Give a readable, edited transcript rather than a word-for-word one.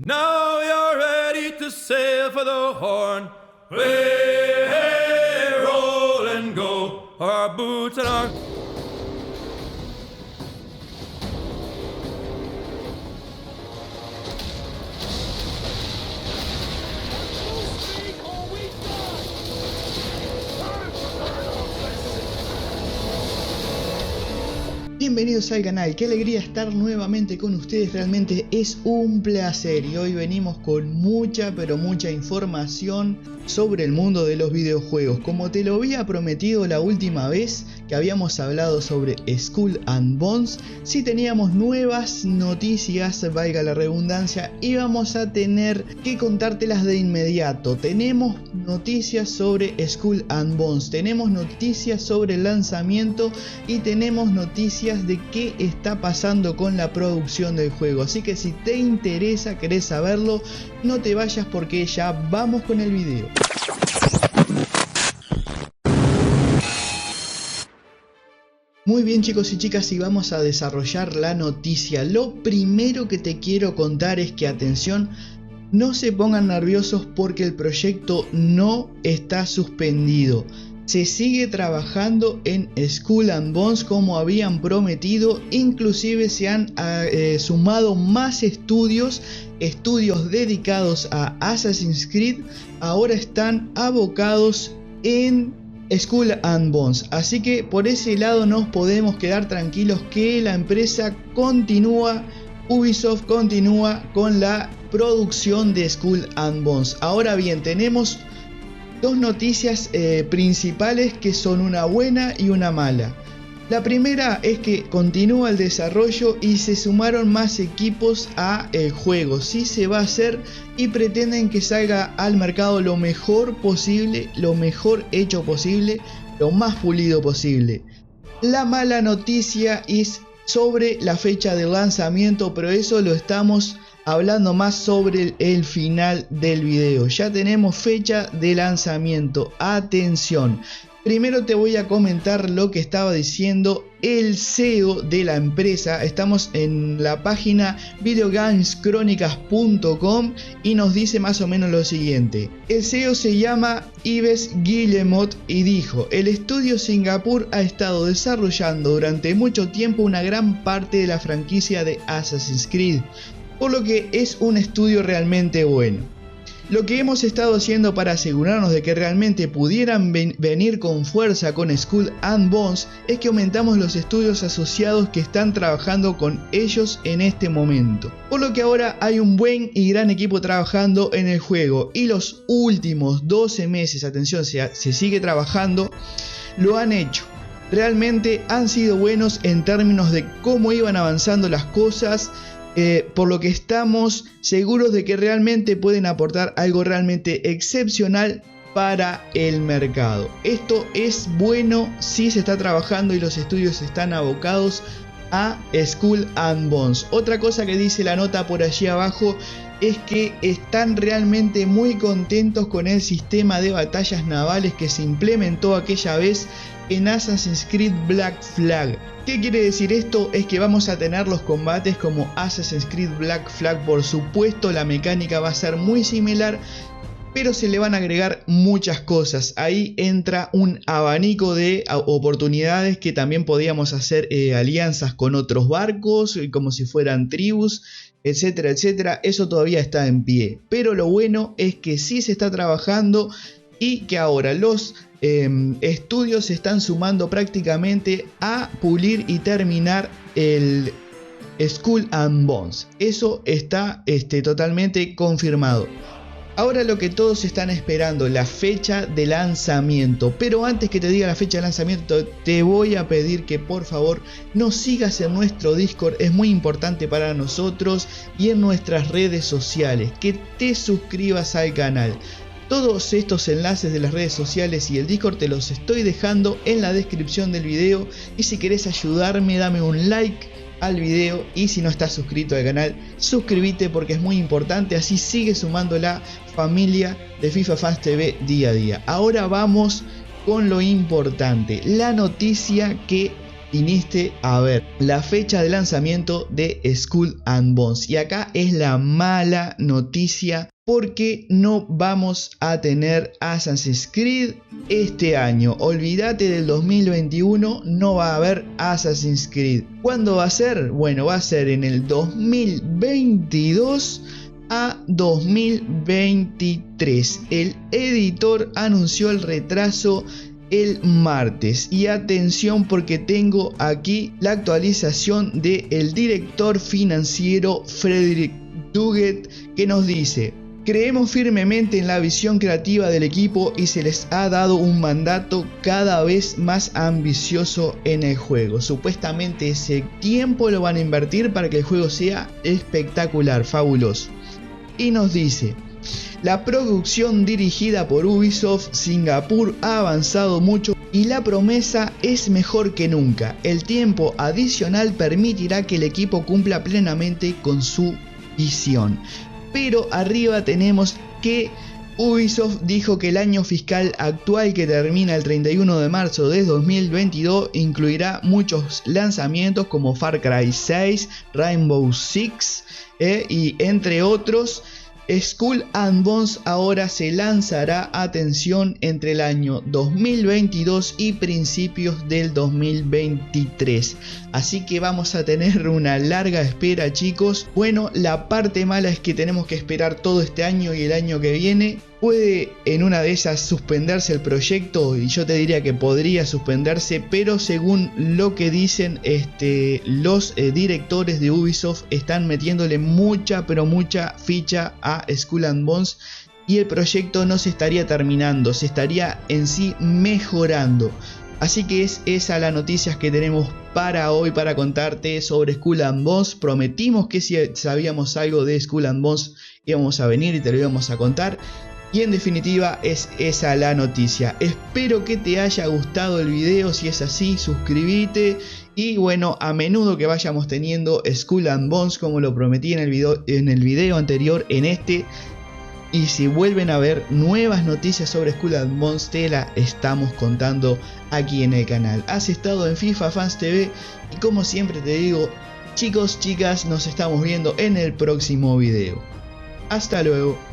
Now you're ready to sail for the Horn. Hey, hey, roll and go. Our boots and our... Bienvenidos al canal, qué alegría estar nuevamente con ustedes, realmente es un placer y hoy venimos con mucha pero mucha información sobre el mundo de los videojuegos. Como te lo había prometido la última vez que habíamos hablado sobre Skull and Bones, si teníamos nuevas noticias, valga la redundancia, íbamos a tener que contártelas de inmediato. Tenemos noticias sobre Skull and Bones, tenemos noticias sobre el lanzamiento y tenemos noticias de qué está pasando con la producción del juego. Así que si te interesa, querés saberlo, no te vayas porque ya vamos con el video. Muy bien chicos y chicas, y vamos a desarrollar la noticia. Lo primero que te quiero contar es que, atención, no se pongan nerviosos porque el proyecto no está suspendido. Se sigue trabajando en Skull and Bones como habían prometido, inclusive se han sumado más estudios dedicados a Assassin's Creed, ahora están abocados en Skull and Bones, así que por ese lado nos podemos quedar tranquilos que la empresa continúa, Ubisoft continúa con la producción de Skull and Bones. Ahora bien, tenemos dos noticias principales que son una buena y una mala. La primera es que continúa el desarrollo y se sumaron más equipos a el juego. Sí se va a hacer y pretenden que salga al mercado lo mejor posible, lo mejor hecho posible, lo más pulido posible. La mala noticia es sobre la fecha de lanzamiento, pero eso lo estamos hablando más sobre el final del video. Ya tenemos fecha de lanzamiento. Atención, primero te voy a comentar lo que estaba diciendo el CEO de la empresa. Estamos en la página videogamescronicas.com y nos dice más o menos lo siguiente. El CEO se llama Yves Guillemot y dijo: el estudio Singapur ha estado desarrollando durante mucho tiempo una gran parte de la franquicia de Assassin's Creed, por lo que es un estudio realmente bueno. Lo que hemos estado haciendo para asegurarnos de que realmente pudieran venir con fuerza con Skull and Bones es que aumentamos los estudios asociados que están trabajando con ellos en este momento. Por lo que ahora hay un buen y gran equipo trabajando en el juego, y los últimos 12 meses, atención, se sigue trabajando, lo han hecho. Realmente han sido buenos en términos de cómo iban avanzando las cosas. Por lo que estamos seguros de que realmente pueden aportar algo realmente excepcional para el mercado. Esto es bueno si se está trabajando y los estudios están abocados a Skull and Bones. Otra cosa que dice la nota por allí abajo es que están realmente muy contentos con el sistema de batallas navales que se implementó aquella vez en Assassin's Creed Black Flag. ¿Qué quiere decir esto? Es que vamos a tener los combates como Assassin's Creed Black Flag. Por supuesto, la mecánica va a ser muy similar, pero se le van a agregar muchas cosas. Ahí entra un abanico de oportunidades, que también podíamos hacer alianzas con otros barcos, como si fueran tribus, etcétera, etcétera. Eso todavía está en pie, pero lo bueno es que sí se está trabajando y que ahora los estudios se están sumando prácticamente a pulir y terminar el Skull and Bones. Eso está totalmente confirmado. Ahora lo que todos están esperando, la fecha de lanzamiento. Pero antes que te diga la fecha de lanzamiento, te voy a pedir que por favor nos sigas en nuestro Discord. Es muy importante para nosotros, y en nuestras redes sociales, que te suscribas al canal. Todos estos enlaces de las redes sociales y el Discord te los estoy dejando en la descripción del video, y si querés ayudarme, dame un like al video, y si no estás suscrito al canal, suscríbete porque es muy importante, así sigue sumando la familia de FIFA Fans TV día a día. Ahora vamos con lo importante, la noticia que viniste a ver la fecha de lanzamiento de Skull and Bones. Y acá es la mala noticia, porque no vamos a tener Assassin's Creed este año. Olvídate del 2021, no va a haber Assassin's Creed. ¿Cuándo va a ser? Bueno, va a ser en el 2022 a 2023. El editor anunció el retraso el martes. Y atención, porque tengo aquí la actualización del director financiero Frederick Duguet, que nos dice: creemos firmemente en la visión creativa del equipo y se les ha dado un mandato cada vez más ambicioso en el juego. Supuestamente ese tiempo lo van a invertir para que el juego sea espectacular, fabuloso. Y nos dice: la producción dirigida por Ubisoft Singapur ha avanzado mucho y la promesa es mejor que nunca. El tiempo adicional permitirá que el equipo cumpla plenamente con su visión. Pero arriba tenemos que Ubisoft dijo que el año fiscal actual, que termina el 31 de marzo de 2022, incluirá muchos lanzamientos como Far Cry 6, Rainbow Six y entre otros. Skull and Bones ahora se lanzará, atención, entre el año 2022 y principios del 2023. Así que vamos a tener una larga espera, chicos. Bueno, la parte mala es que tenemos que esperar todo este año y el año que viene. Puede en una de esas suspenderse el proyecto, y yo te diría que podría suspenderse, pero según lo que dicen los directores de Ubisoft, están metiéndole mucha ficha a Skull and Bones y el proyecto no se estaría terminando, se estaría en sí mejorando. Así que es esa la noticia que tenemos para hoy, para contarte sobre Skull and Bones. Prometimos que si sabíamos algo de Skull and Bones íbamos a venir y te lo íbamos a contar. Y en definitiva es esa la noticia. Espero que te haya gustado el video. Si es así, suscríbete. Y bueno, a menudo que vayamos teniendo Skull and Bones, como lo prometí en el video anterior, en este. Y si vuelven a ver nuevas noticias sobre Skull and Bones, te la estamos contando aquí en el canal. Has estado en FIFA Fans TV y como siempre te digo, chicos, chicas, nos estamos viendo en el próximo video. Hasta luego.